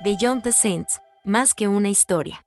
Beyond the Saints, más que una historia.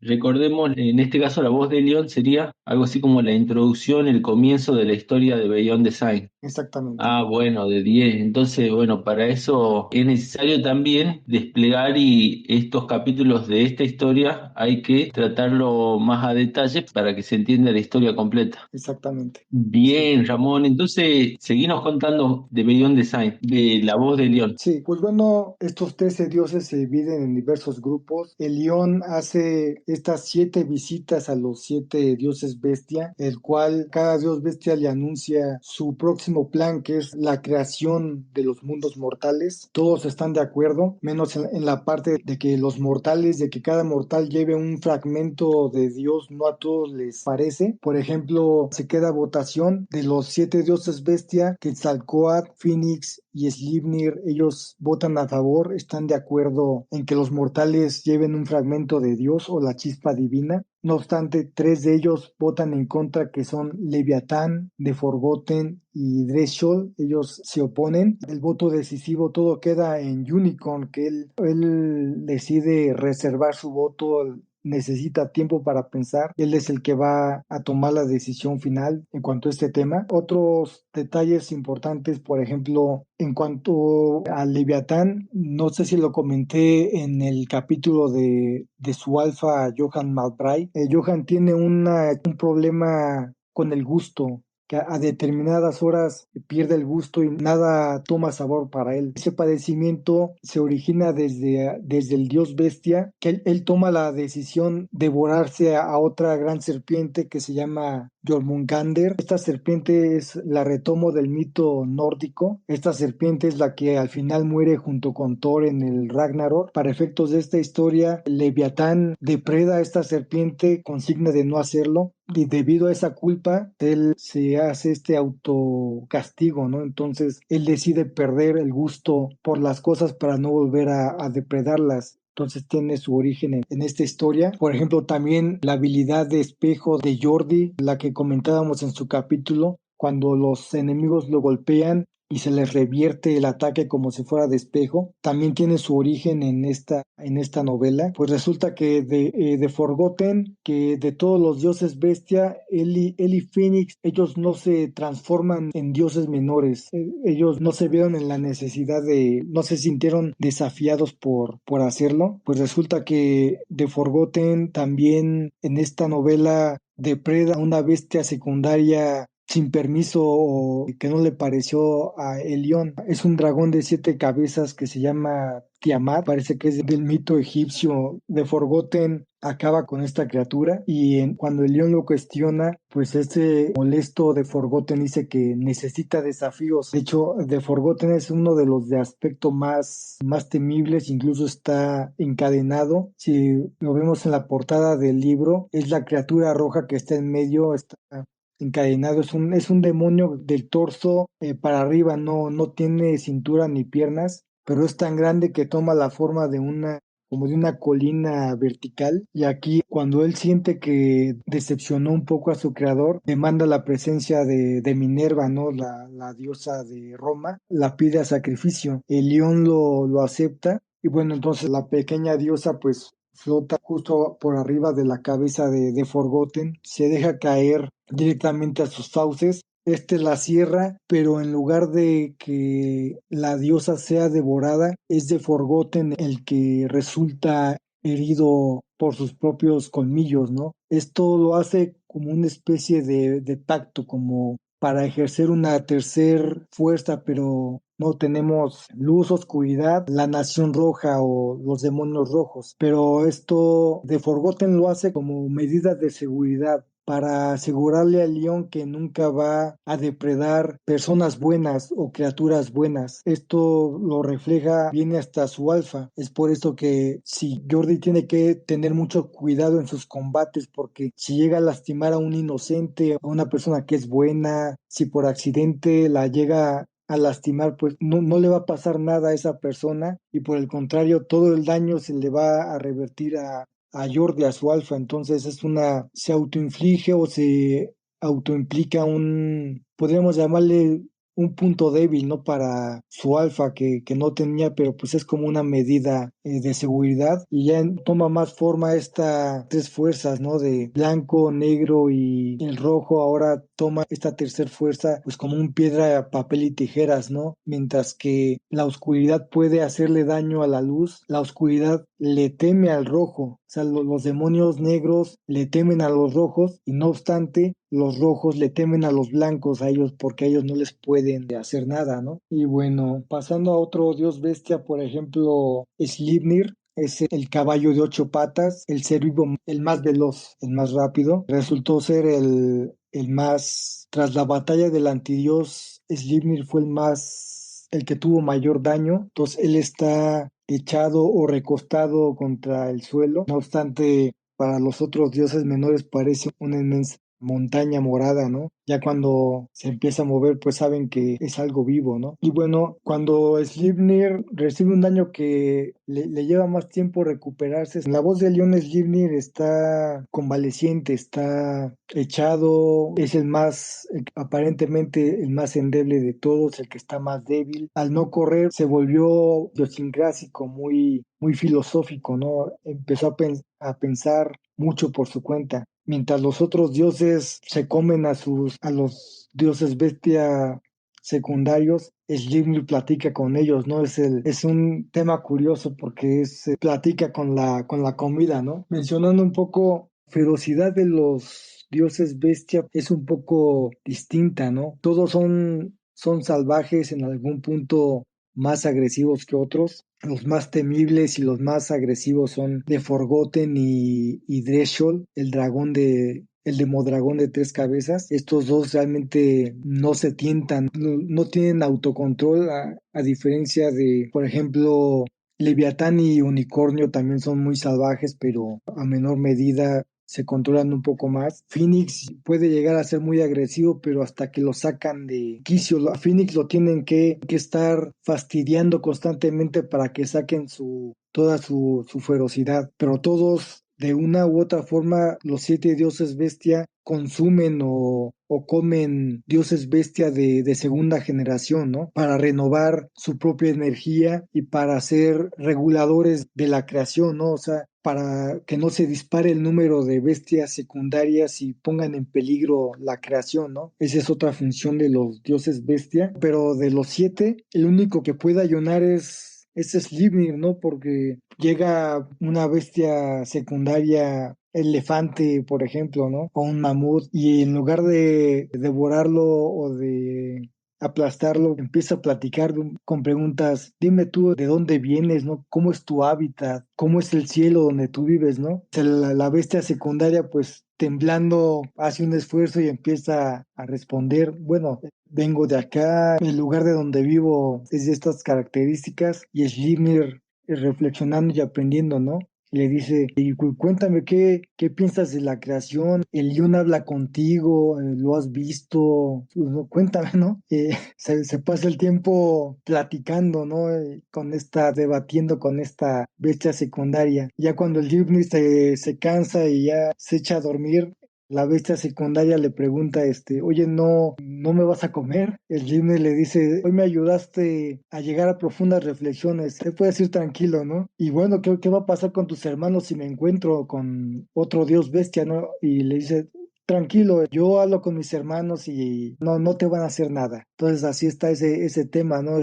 Recordemos, en este caso, la voz de León sería algo así como la introducción, el comienzo de la historia de Beyond Design. Exactamente, Ah, bueno, de 10. Entonces, bueno, para eso es necesario también desplegar y estos capítulos de esta historia hay que tratarlo más a detalle para que se entienda la historia completa. exactamente. Sí. Bien, Ramón, entonces seguimos contando de Beyond Design, de la voz de León. Sí, pues bueno, estos 13 dioses se dividen en diversos grupos. El León hace estas 7 visitas a los 7 dioses bestia, el cual cada dios bestia le anuncia su próximo plan, que es la creación de los mundos mortales. Todos están de acuerdo, menos en la parte de que los mortales, de que cada mortal lleve un fragmento de Dios, no a todos les parece. Por ejemplo, se queda votación de los 7 dioses bestia, Quetzalcóatl, Phoenix y Slipnir. Ellos votan a favor, están de acuerdo en que los mortales lleven un fragmento de Dios o la chispa divina. No obstante, 3 de ellos votan en contra, que son Leviatán, The Forgotten y Dreshol. Ellos se oponen. El voto decisivo todo queda en Unicorn, que él decide reservar su voto, necesita tiempo para pensar. Él es el que va a tomar la decisión final en cuanto a este tema. Otros detalles importantes, por ejemplo, en cuanto al Leviatán, no sé si lo comenté en el capítulo de su alfa, Johann Malbray. Johann tiene un problema con el gusto, que a determinadas horas pierde el gusto y nada toma sabor para él. Ese padecimiento se origina desde el dios bestia, que él toma la decisión de devorarse a otra gran serpiente que se llama Jormungandr. Esta serpiente es la retomo del mito nórdico. Esta serpiente es la que al final muere junto con Thor en el Ragnarok. Para efectos de esta historia, Leviatán depreda a esta serpiente con signo de no hacerlo. Y debido a esa culpa, él se hace este autocastigo, ¿no? Entonces, él decide perder el gusto por las cosas para no volver a depredarlas. Entonces tiene su origen en esta historia. Por ejemplo, también la habilidad de espejo de Jordi, la que comentábamos en su capítulo, cuando los enemigos lo golpean y se les revierte el ataque como si fuera de espejo, también tiene su origen en esta novela. Pues resulta que de Forgotten, que de todos los dioses bestia, él y Phoenix, ellos no se transforman en dioses menores. Ellos no se vieron en la necesidad no se sintieron desafiados por hacerlo. Pues resulta que de Forgotten también en esta novela depreda a una bestia secundaria sin permiso o que no le pareció a Elión. Es un dragón de 7 cabezas que se llama Tiamat, parece que es del mito egipcio. De Forgotten acaba con esta criatura y cuando Elión lo cuestiona, pues este molesto de Forgotten dice que necesita desafíos. De hecho, de Forgotten es uno de los de aspecto más temibles, incluso está encadenado. Si lo vemos en la portada del libro, es la criatura roja que está en medio, está encadenado. Es un demonio del torso para arriba, no tiene cintura ni piernas, pero es tan grande que toma la forma como de una colina vertical. Y aquí, cuando él siente que decepcionó un poco a su creador, demanda la presencia de Minerva, ¿no? La diosa de Roma, la pide a sacrificio. El león lo acepta. Y bueno, entonces la pequeña diosa pues flota justo por arriba de la cabeza de Forgotten, se deja caer directamente a sus fauces. Este la cierra, pero en lugar de que la diosa sea devorada, es de Forgotten el que resulta herido por sus propios colmillos, ¿no? Esto lo hace como una especie de pacto, como para ejercer una tercer fuerza, pero no tenemos luz, oscuridad, la nación roja o los demonios rojos. Pero esto de Forgotten lo hace como medida de seguridad para asegurarle al león que nunca va a depredar personas buenas o criaturas buenas. Esto lo refleja, viene hasta su alfa. Es por esto que si Jordi tiene que tener mucho cuidado en sus combates, porque si llega a lastimar a un inocente, a una persona que es buena, si por accidente la llega a lastimar, pues no le va a pasar nada a esa persona y por el contrario, todo el daño se le va a revertir a Jordi, a su alfa. Entonces se autoinflige o se autoimplica podríamos llamarle un punto débil, ¿no? Para su alfa que no tenía, pero pues es como una medida de seguridad y ya toma más forma esta tres fuerzas, ¿no? De blanco, negro y el rojo ahora toma esta tercera fuerza pues como un piedra, papel y tijeras, ¿no? Mientras que la oscuridad puede hacerle daño a la luz, la oscuridad le teme al rojo, o sea, los demonios negros le temen a los rojos y no obstante los rojos le temen a los blancos, a ellos, porque a ellos no les pueden hacer nada, ¿no? Y bueno, pasando a otro dios bestia, por ejemplo, Sleipnir, es el caballo de 8 patas, el ser vivo, el más veloz, el más rápido. Resultó ser el más, tras la batalla del antidios, Sleipnir fue el que tuvo mayor daño. Entonces él está echado o recostado contra el suelo. No obstante, para los otros dioses menores parece una inmensa montaña morada, ¿no? Ya cuando se empieza a mover, pues saben que es algo vivo, ¿no? Y bueno, cuando Sleipnir recibe un daño que le lleva más tiempo recuperarse, la voz de león Sleipnir está convaleciente, está echado, es el más, aparentemente el más endeble de todos, el que está más débil. Al no correr, se volvió idiosincrásico, muy filosófico, ¿no? Empezó a pensar mucho por su cuenta. Mientras los otros dioses se comen a los dioses bestia secundarios, Sleipnir platica con ellos, ¿no? Es un tema curioso porque platica con la comida, ¿no? Mencionando un poco ferocidad de los dioses bestia es un poco distinta, ¿no? Todos son salvajes en algún punto más agresivos que otros. Los más temibles y los más agresivos son de Forgotten y Dreshol, el demodragón de 3 cabezas. Estos dos realmente no se tientan, no tienen autocontrol, a diferencia de, por ejemplo, Leviatán y Unicornio también son muy salvajes, pero a menor medida se controlan un poco más. Phoenix puede llegar a ser muy agresivo, pero hasta que lo sacan de quicio, a Phoenix lo tienen que estar fastidiando constantemente para que saquen toda su ferocidad. Pero todos, de una u otra forma, los 7 dioses bestia consumen o comen dioses bestia de segunda generación, ¿no? Para renovar su propia energía y para ser reguladores de la creación, ¿no? O sea, para que no se dispare el número de bestias secundarias y pongan en peligro la creación, ¿no? Esa es otra función de los dioses bestia, pero de los 7, el único que puede ayunar es Sleipnir, ¿no? Porque llega una bestia secundaria, elefante, por ejemplo, ¿no? O un mamut, y en lugar de devorarlo o de aplastarlo, empieza a platicar con preguntas, dime tú de dónde vienes, ¿no? ¿Cómo es tu hábitat? ¿Cómo es el cielo donde tú vives, ¿no? O sea, la bestia secundaria, pues temblando, hace un esfuerzo y empieza a responder, bueno, vengo de acá, el lugar de donde vivo es de estas características, y Schlimmer reflexionando y aprendiendo, ¿no? Le dice, y cuéntame qué piensas de la creación, el León habla contigo, lo has visto, pues, no, cuéntame, ¿no? Se pasa el tiempo platicando, ¿no? Debatiendo con esta bestia secundaria. Ya cuando el Gibney se cansa y ya se echa a dormir, la bestia secundaria le pregunta, oye, ¿no me vas a comer? El Gimli le dice, hoy me ayudaste a llegar a profundas reflexiones, te puedes ir tranquilo, ¿no? Y bueno, ¿qué va a pasar con tus hermanos si me encuentro con otro dios bestia, ¿no? Y le dice, tranquilo, yo hablo con mis hermanos y no te van a hacer nada. Entonces así está ese tema, ¿no?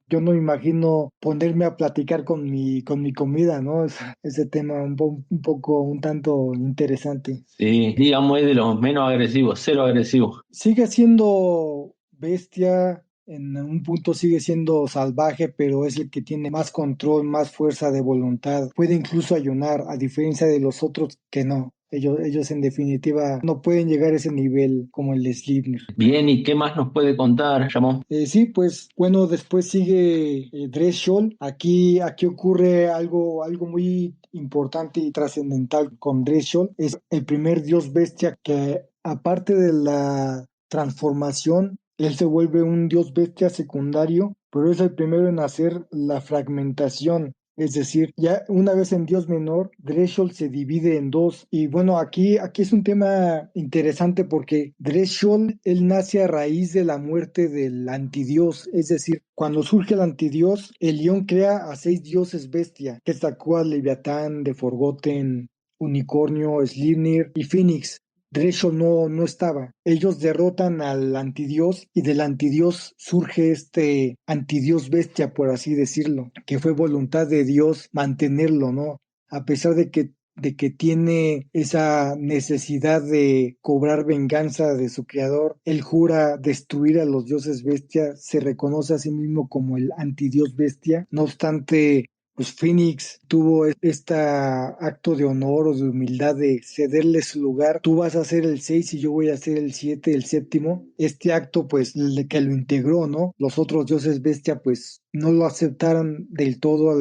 Yo no imagino ponerme a platicar con mi comida, ¿no? Ese tema un poco, un tanto interesante. Sí, digamos, es de los menos agresivos, cero agresivos. Sigue siendo bestia, en un punto sigue siendo salvaje, pero es el que tiene más control, más fuerza de voluntad. Puede incluso ayunar, a diferencia de los otros que no. Ellos en definitiva no pueden llegar a ese nivel como el de Slipnir. Bien, ¿y qué más nos puede contar, Ramón? Sí, pues bueno, después sigue Dreshol. Aquí ocurre algo muy importante y trascendental con Dreshol. Es el primer dios bestia que, aparte de la transformación, él se vuelve un dios bestia secundario, pero es el primero en hacer la fragmentación. Es decir, ya una vez en Dios menor, Dreshol se divide en dos. Y bueno, aquí es un tema interesante porque Dreshol, él nace a raíz de la muerte del antidios. Es decir, cuando surge el antidios, el León crea a 6 dioses bestia, Quetzalcóatl, Leviatán, De Forgotten, Unicornio, Slipnir y Phoenix. Dreshol no estaba. Ellos derrotan al antidios y del antidios surge este antidios bestia, por así decirlo, que fue voluntad de Dios mantenerlo, ¿no? A pesar de que tiene esa necesidad de cobrar venganza de su creador, él jura destruir a los dioses bestia, se reconoce a sí mismo como el antidios bestia. No obstante, pues Phoenix tuvo este acto de honor o de humildad de cederle su lugar. Tú vas a ser el 6 y yo voy a ser el 7, el séptimo. Este acto, pues, que lo integró, ¿no? Los otros dioses bestia, pues, no lo aceptaron del todo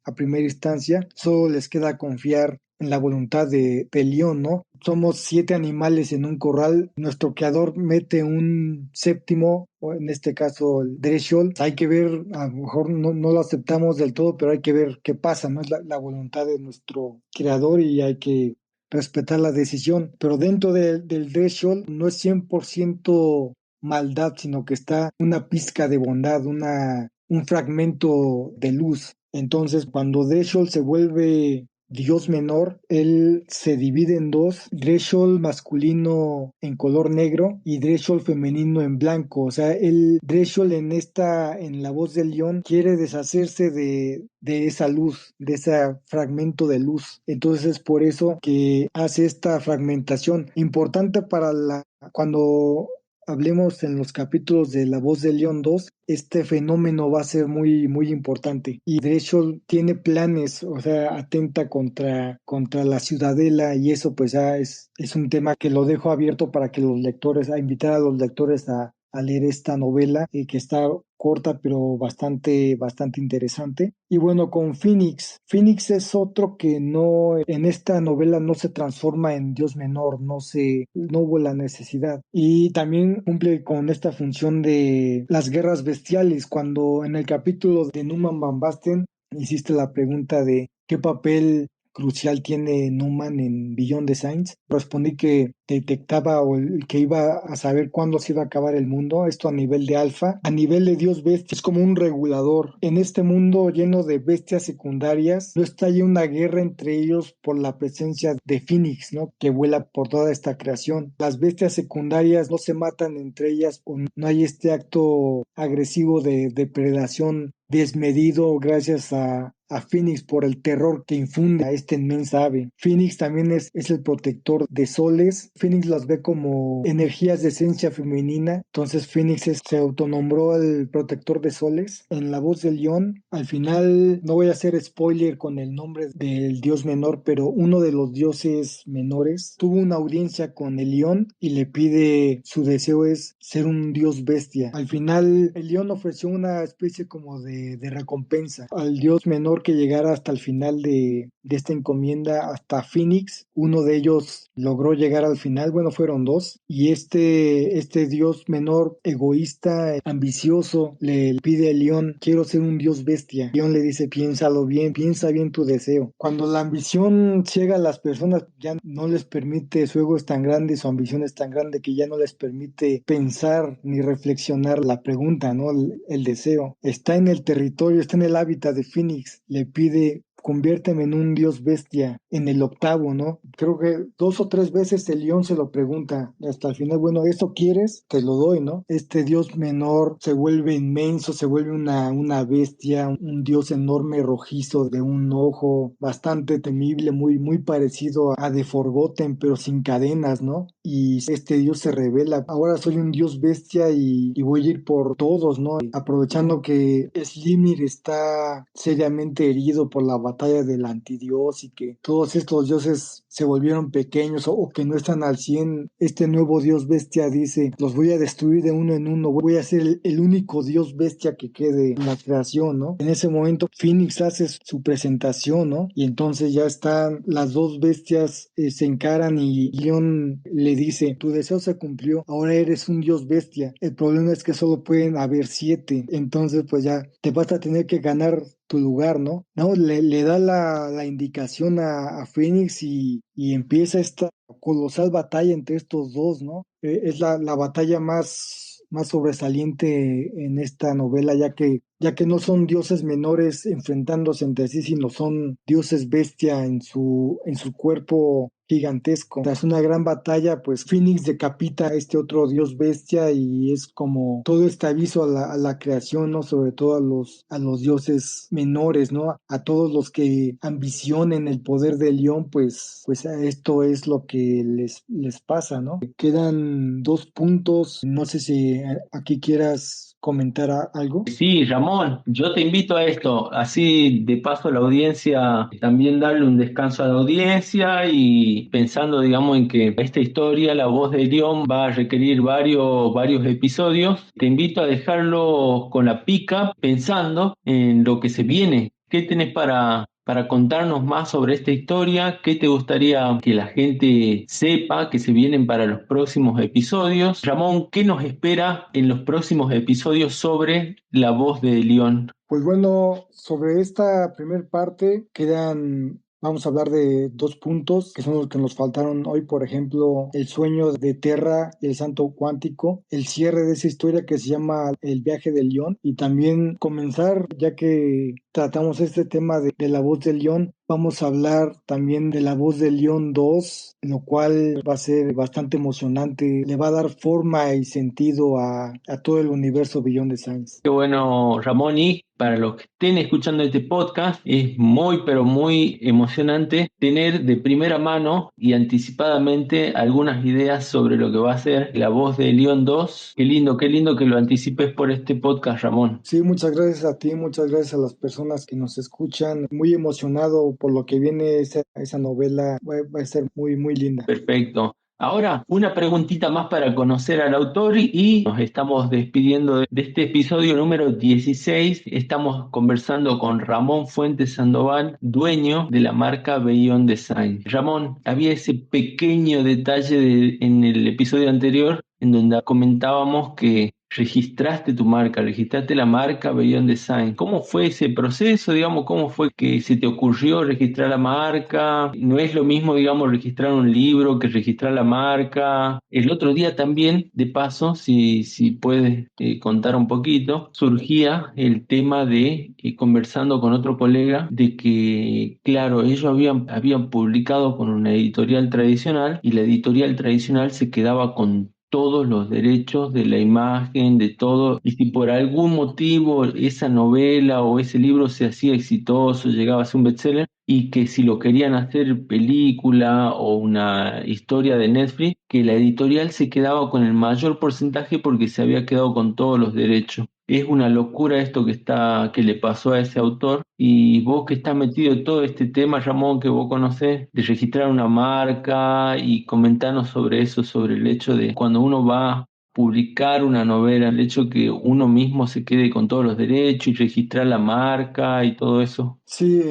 a primera instancia. Solo les queda confiar en la voluntad de León, ¿no? Somos 7 animales en un corral. Nuestro creador mete un séptimo, o en este caso el Dreshol. Hay que ver, a lo mejor no lo aceptamos del todo, pero hay que ver qué pasa, ¿no? Es la voluntad de nuestro creador y hay que respetar la decisión. Pero dentro del Dreshol no es 100% maldad, sino que está una pizca de bondad, un fragmento de luz. Entonces, cuando Dreshol se vuelve Dios menor, él se divide en dos, Dreshol masculino en color negro y Dreshol femenino en blanco. O sea, el Dreshol en la voz del león, quiere deshacerse de esa luz, de ese fragmento de luz. Entonces es por eso que hace esta fragmentación. Importante cuando hablemos en los capítulos de La Voz del León 2, este fenómeno va a ser muy, muy importante. Y de hecho tiene planes, o sea, atenta contra la ciudadela y eso pues ya es un tema que lo dejo abierto para que los lectores, a invitar a los lectores a leer esta novela que está corta pero bastante, bastante interesante. Y bueno, con Phoenix. Phoenix es otro que en esta novela no se transforma en Dios menor, no hubo la necesidad. Y también cumple con esta función de las guerras bestiales, cuando en el capítulo de Numan Van Basten hiciste la pregunta de qué papel crucial tiene Numan en Beyond the Signs. Respondí que detectaba o el que iba a saber cuándo se iba a acabar el mundo, esto a nivel de alfa, a nivel de Dios bestia, es como un regulador. En este mundo lleno de bestias secundarias, no está ahí una guerra entre ellos por la presencia de Phoenix, ¿no? Que vuela por toda esta creación. Las bestias secundarias no se matan entre ellas, o no hay este acto agresivo de depredación desmedido gracias a Phoenix por el terror que infunde a esta inmensa ave. Phoenix también es el protector de soles. Phoenix las ve como energías de esencia femenina. Entonces Phoenix se autonombró el protector de soles. En La Voz del León, al final, no voy a hacer spoiler con el nombre del dios menor, pero uno de los dioses menores tuvo una audiencia con el león y le pide, su deseo es ser un dios bestia. Al final, el león ofreció una especie como de recompensa al dios menor que llegara hasta el final de esta encomienda, hasta Phoenix. Uno de ellos logró llegar al final, bueno, fueron dos, y este dios menor, egoísta, ambicioso, le pide al león, quiero ser un dios bestia. El león le dice, piénsalo bien, piensa bien tu deseo. Cuando la ambición ciega a las personas, ya no les permite, su ego es tan grande, su ambición es tan grande que ya no les permite pensar ni reflexionar la pregunta, ¿no? El deseo. Está en el territorio, está en el hábitat de Phoenix, le pide, conviérteme en un dios bestia, en el octavo, ¿no? Creo que 2 o 3 veces el león se lo pregunta, hasta el final, bueno, ¿eso quieres? Te lo doy, ¿no? Este dios menor se vuelve inmenso, se vuelve una bestia, un dios enorme, rojizo, de un ojo bastante temible, muy, muy parecido a The Forgotten, pero sin cadenas, ¿no? Y este dios se revela, ahora soy un dios bestia y voy a ir por todos, ¿no? Aprovechando que Slimir está seriamente herido por la batalla del antidios y que todos estos dioses se volvieron pequeños o que no están al 100, este nuevo dios bestia dice, los voy a destruir de uno en uno, voy a ser el único dios bestia que quede en la creación, ¿no? En ese momento Phoenix hace su presentación, ¿no? Y entonces ya están las dos bestias, se encaran y León le dice, tu deseo se cumplió, ahora eres un dios bestia, el problema es que solo pueden haber 7, entonces pues ya te vas a tener que ganar tu lugar, ¿no? No, le da la indicación a Phoenix y empieza esta colosal batalla entre estos dos, ¿no? Es la batalla más sobresaliente en esta novela, ya que no son dioses menores enfrentándose entre sí, sino son dioses bestia en su cuerpo gigantesco. Tras una gran batalla, pues Phoenix decapita a este otro dios bestia y es como todo este aviso a la creación, ¿no? Sobre todo a los dioses menores, ¿no? A todos los que ambicionen el poder de León, pues esto es lo que les pasa, ¿no? Quedan 2 puntos. No sé si aquí quieras comentar algo. Sí, Ramón, yo te invito a esto, así de paso a la audiencia, también darle un descanso a la audiencia y pensando, digamos, en que esta historia, La Voz de León, va a requerir varios episodios, te invito a dejarlo con la pica pensando en lo que se viene. ¿Qué tenés para contarnos más sobre esta historia? ¿Qué te gustaría que la gente sepa que se vienen para los próximos episodios? Ramón, ¿qué nos espera en los próximos episodios sobre La Voz de León? Pues bueno, sobre esta primer parte vamos a hablar de 2 puntos que son los que nos faltaron hoy, por ejemplo, el sueño de Terra y el santo cuántico, el cierre de esa historia que se llama El viaje de León y también comenzar, ya que tratamos este tema de la voz de León, vamos a hablar también de La Voz de León 2, lo cual va a ser bastante emocionante, le va a dar forma y sentido a todo el universo Beyond the Science. Qué bueno, Ramón, y para los que estén escuchando este podcast, es muy, pero muy emocionante tener de primera mano y anticipadamente algunas ideas sobre lo que va a ser La Voz de León 2. Qué lindo que lo anticipes por este podcast, Ramón. Sí, muchas gracias a ti, muchas gracias a las personas que nos escuchan. Muy emocionado por lo que viene esa novela, va a ser muy, muy linda. Perfecto. Ahora, una preguntita más para conocer al autor y nos estamos despidiendo de este episodio número 16. Estamos conversando con Ramón Fuentes Sandoval, dueño de la marca Beyond Design. Ramón, había ese pequeño detalle en el episodio anterior en donde comentábamos que registraste la marca Beyond Design. ¿Cómo fue ese proceso? Digamos, ¿cómo fue que se te ocurrió registrar la marca? No es lo mismo, digamos, registrar un libro que registrar la marca. El otro día también, de paso, si puedes contar un poquito, surgía el tema de, conversando con otro colega, de que, claro, ellos habían publicado con una editorial tradicional y la editorial tradicional se quedaba con todos los derechos de la imagen, de todo, y si por algún motivo esa novela o ese libro se hacía exitoso, llegaba a ser un bestseller, y que si lo querían hacer película o una historia de Netflix, que la editorial se quedaba con el mayor porcentaje porque se había quedado con todos los derechos. Es una locura esto que le pasó a ese autor. Y vos que estás metido en todo este tema, Ramón, que vos conocés, de registrar una marca y comentarnos sobre eso, sobre el hecho de cuando uno va a publicar una novela, el hecho que uno mismo se quede con todos los derechos y registrar la marca y todo eso. Sí,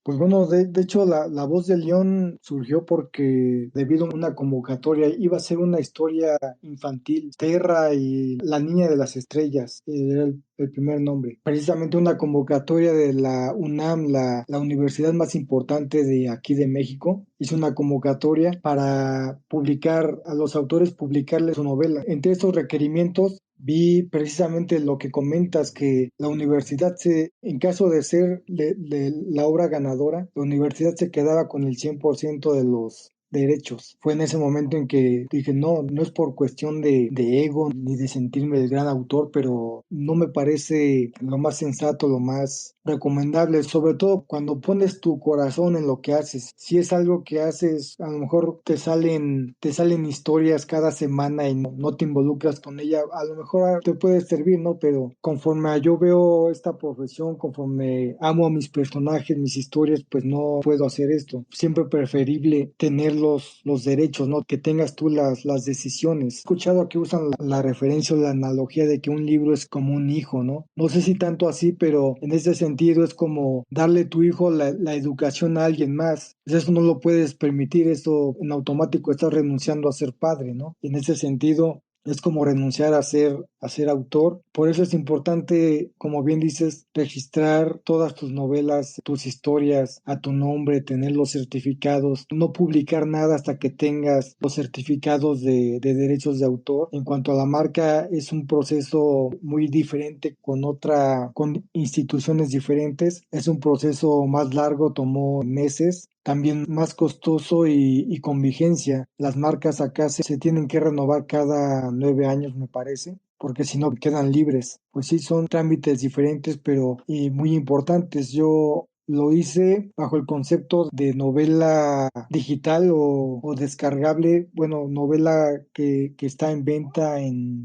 pues bueno, de hecho la voz de León surgió porque debido a una convocatoria iba a ser una historia infantil, Terra y la niña de las estrellas, era el primer nombre. Precisamente una convocatoria de la UNAM, la universidad más importante de aquí de México, hizo una convocatoria para a los autores publicarles su novela. Entre estos requerimientos vi precisamente lo que comentas, que la universidad en caso de ser de la obra ganadora, la universidad se quedaba con el 100% de los derechos. Fue en ese momento en que dije, no, no es por cuestión de ego ni de sentirme el gran autor, pero no me parece lo más sensato, lo más recomendable, sobre todo cuando pones tu corazón en lo que haces. Si es algo que haces, a lo mejor te salen historias cada semana y no te involucras con ella, a lo mejor te puede servir, ¿no? Pero conforme yo veo esta profesión, conforme amo a mis personajes, mis historias, pues no puedo hacer esto. Siempre preferible tener los derechos, ¿no? Que tengas tú las decisiones. He escuchado que usan la referencia o la analogía de que un libro es como un hijo, ¿no? No sé si tanto así, pero en ese sentido es como darle a tu hijo la educación a alguien más. Pues eso no lo puedes permitir, eso en automático estás renunciando a ser padre, ¿no? Y en ese sentido es como renunciar a ser autor. Por eso es importante, como bien dices, registrar todas tus novelas, tus historias a tu nombre, tener los certificados, no publicar nada hasta que tengas los certificados de derechos de autor. En cuanto a la marca, es un proceso muy diferente con instituciones diferentes. Es un proceso más largo, tomó meses, también más costoso y con vigencia. Las marcas acá se tienen que renovar cada 9 años, me parece, porque si no quedan libres. Pues sí, son trámites diferentes, pero muy importantes. Yo lo hice bajo el concepto de novela digital o descargable, bueno, novela que está en venta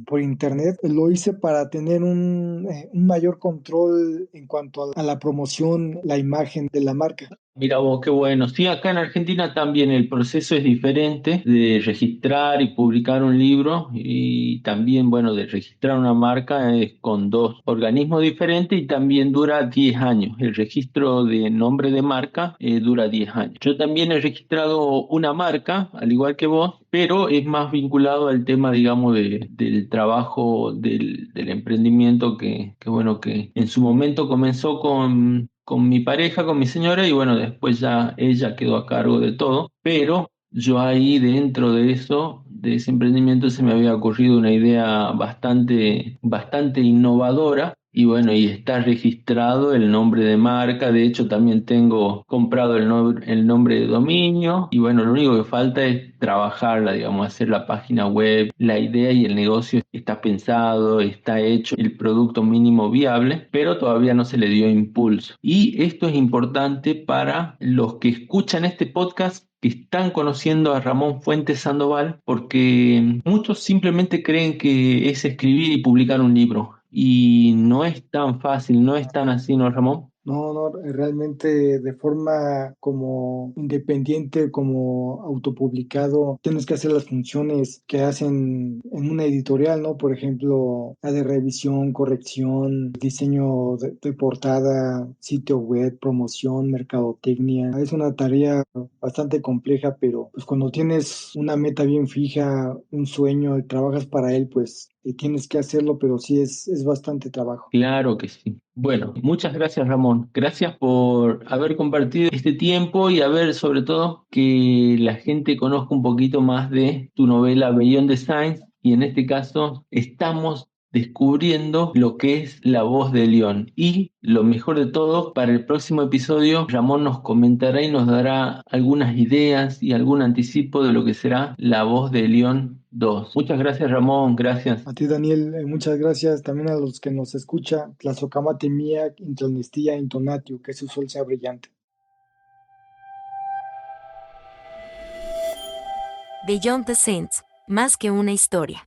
por internet. Lo hice para tener un mayor control en cuanto a la promoción, la imagen de la marca. Mira vos, qué bueno. Sí, acá en Argentina también el proceso es diferente de registrar y publicar un libro y también, bueno, de registrar una marca es con dos organismos diferentes y también dura 10 años. El registro de nombre de marca dura 10 años. Yo también he registrado una marca, al igual que vos, pero es más vinculado al tema, digamos, del trabajo, del emprendimiento bueno, que en su momento comenzó con mi pareja, con mi señora, y bueno, después ya ella quedó a cargo de todo, pero yo ahí dentro de eso, de ese emprendimiento, se me había ocurrido una idea bastante innovadora. Y bueno, y está registrado el nombre de marca, de hecho también tengo comprado el nombre de dominio y bueno, lo único que falta es trabajarla, digamos, hacer la página web, la idea y el negocio está pensado, está hecho, el producto mínimo viable, pero todavía no se le dio impulso. Y esto es importante para los que escuchan este podcast que están conociendo a Ramón Fuentes Sandoval, porque muchos simplemente creen que es escribir y publicar un libro. Y no es tan fácil, no es tan así, ¿no, Ramón? No, no, realmente de forma como independiente, como autopublicado, tienes que hacer las funciones que hacen en una editorial, ¿no? Por ejemplo, la de revisión, corrección, diseño de portada, sitio web, promoción, mercadotecnia. Es una tarea bastante compleja, pero pues cuando tienes una meta bien fija, un sueño y trabajas para él, pues tienes que hacerlo, pero sí es bastante trabajo. Claro que sí. Bueno, muchas gracias, Ramón. Gracias por haber compartido este tiempo y haber, sobre todo, que la gente conozca un poquito más de tu novela Beyond the Signs. Y en este caso, estamos descubriendo lo que es la voz de León. Y lo mejor de todo, para el próximo episodio, Ramón nos comentará y nos dará algunas ideas y algún anticipo de lo que será la voz de León 2. Muchas gracias, Ramón. Gracias. A ti, Daniel, muchas gracias. También a los que nos escuchan. Tlazocamati mía, intronestía, intonatio, que su sol sea brillante. Beyond the Saints, más que una historia.